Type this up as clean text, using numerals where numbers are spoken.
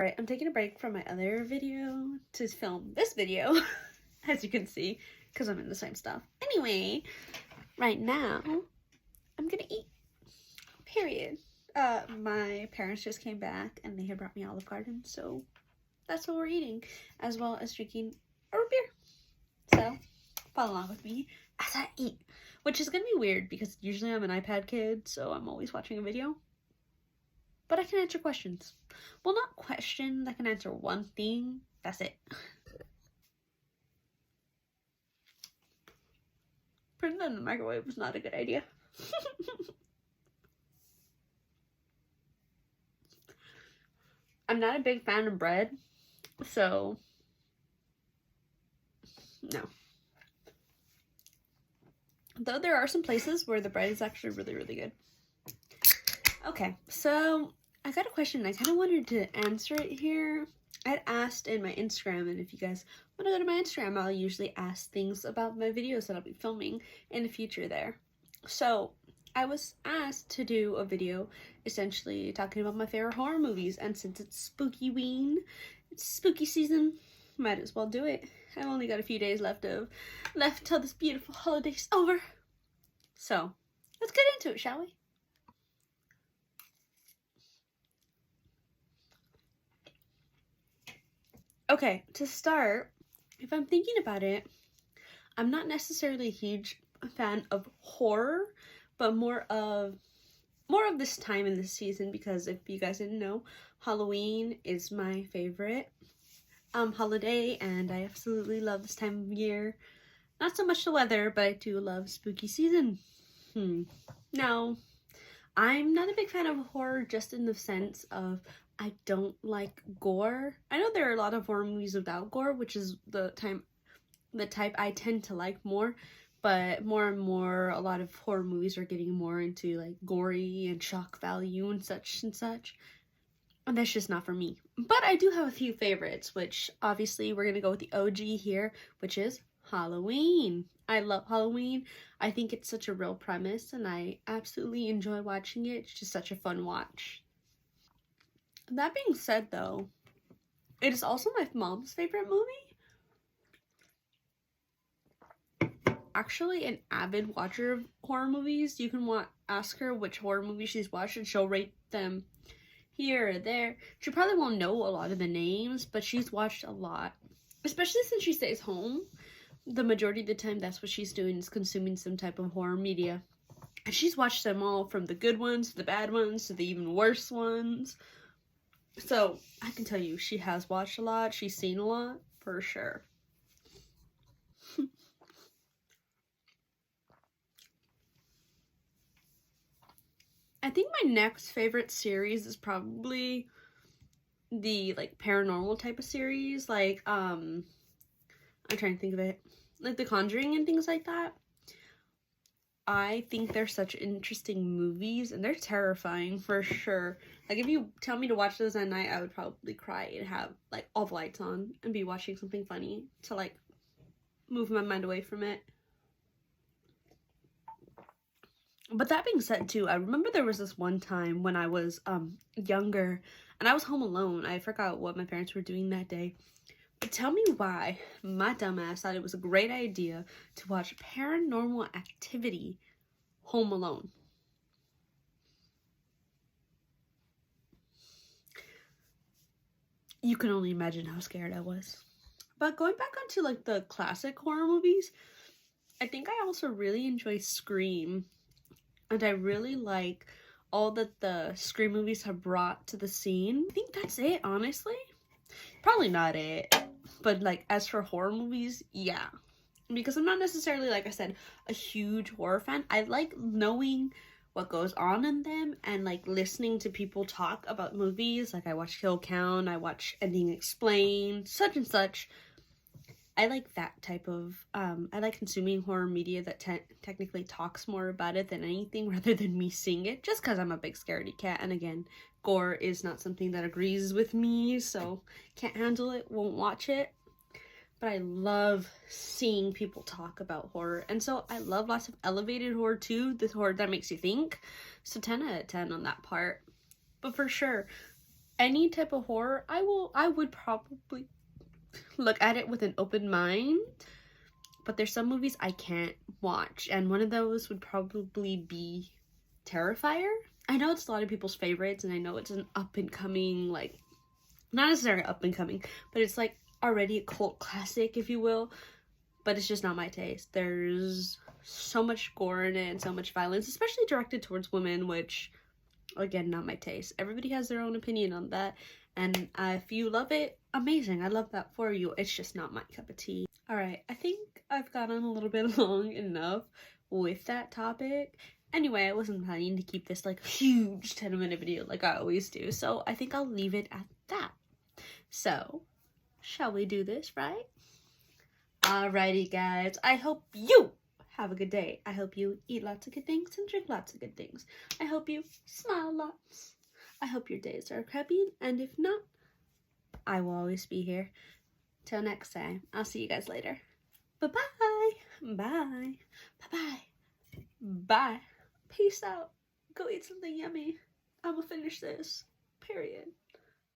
Alright, I'm taking a break from my other video to film this video, as you can see, because I'm in the same stuff. Anyway, right now, I'm gonna eat, period. My parents just came back and they had brought me Olive Garden, so that's what we're eating, as well as drinking a root beer. So, follow along with me as I eat, which is gonna be weird because usually I'm an iPad kid, so I'm always watching a video. But I can answer questions. Well, not questions, I can answer one thing. That's it. Putting it in the microwave was not a good idea. I'm not a big fan of bread, so no. Though there are some places where the bread is actually really, really good. Okay, so I got a question. I kind of wanted to answer it here. I'd asked in my Instagram, and if you guys want to go to my Instagram, I'll usually ask things about my videos that I'll be filming in the future there. So I was asked to do a video essentially talking about my favorite horror movies, and since it's it's spooky season, might as well do it. I've only got a few days left till this beautiful holiday's over. So let's get into it, shall we? Okay, to start, if I'm thinking about it, I'm not necessarily a huge fan of horror, but more of this time in this season, because if you guys didn't know, Halloween is my favorite holiday, and I absolutely love this time of year. Not so much the weather, but I do love spooky season. Now, I'm not a big fan of horror just in the sense of I don't like gore. I know there are a lot of horror movies without gore, which is the type I tend to like more, but more and more a lot of horror movies are getting more into like gory and shock value and such and such. And that's just not for me. But I do have a few favorites, which obviously we're gonna go with the OG here, which is Halloween. I love Halloween. I think it's such a real premise and I absolutely enjoy watching it. It's just such a fun watch. That being said though, it is also my mom's favorite movie. Actually an avid watcher of horror movies. You can ask her which horror movie she's watched and she'll rate them here or there. She probably won't know a lot of the names, but she's watched a lot. Especially since she stays home. The majority of the time that's what she's doing, is consuming some type of horror media. And she's watched them all, from the good ones to the bad ones to the even worse ones. So I can tell you she has watched a lot, she's seen a lot, for sure. I think my next favorite series is probably the like paranormal type of series, like I'm trying to think of it, like The Conjuring and things like that. I think they're such interesting movies and they're terrifying for sure. Like if you tell me to watch those at night, I would probably cry and have like all the lights on and be watching something funny to like move my mind away from it. But that being said too, I remember there was this one time when I was younger and I was home alone. I forgot what my parents were doing that day. But tell me why my dumbass thought it was a great idea to watch Paranormal Activity home alone. You can only imagine how scared I was. But going back onto like the classic horror movies, I think I also really enjoy Scream. And I really like all that the Scream movies have brought to the scene. I think that's it, honestly. Probably not it. But like as for horror movies, yeah. Because I'm not necessarily, like I said, a huge horror fan. I like knowing what goes on in them and like listening to people talk about movies. Like I watch Kill Count, I watch Ending Explained, such and such. I like that type of, I like consuming horror media that technically talks more about it than anything, rather than me seeing it, just because I'm a big scaredy cat, and again, gore is not something that agrees with me, so can't handle it, won't watch it. But I love seeing people talk about horror, and so I love lots of elevated horror too, this horror that makes you think, so 10 out of 10 on that part. But for sure, any type of horror, I would probably look at it with an open mind. But there's some movies I can't watch, and one of those would probably be Terrifier. I know it's a lot of people's favorites, and I know it's an up-and-coming, like, not necessarily up-and-coming, but it's, like, already a cult classic, if you will, but it's just not my taste. There's so much gore in it and so much violence, especially directed towards women, which, again, not my taste. Everybody has their own opinion on that, and if you love it, amazing. I love that for you. It's just not my cup of tea. Alright, I think I've gone on a little bit long enough with that topic. Anyway, I wasn't planning to keep this like a huge 10-minute video like I always do, so I think I'll leave it at that. So, shall we do this, right? Alrighty, guys. I hope you have a good day. I hope you eat lots of good things and drink lots of good things. I hope you smile lots. I hope your days are crappy, and if not, I will always be here. Till next time, I'll see you guys later. Bye-bye. Bye. Bye-bye. Bye. Peace out. Go eat something yummy. I'm gonna finish this. Period.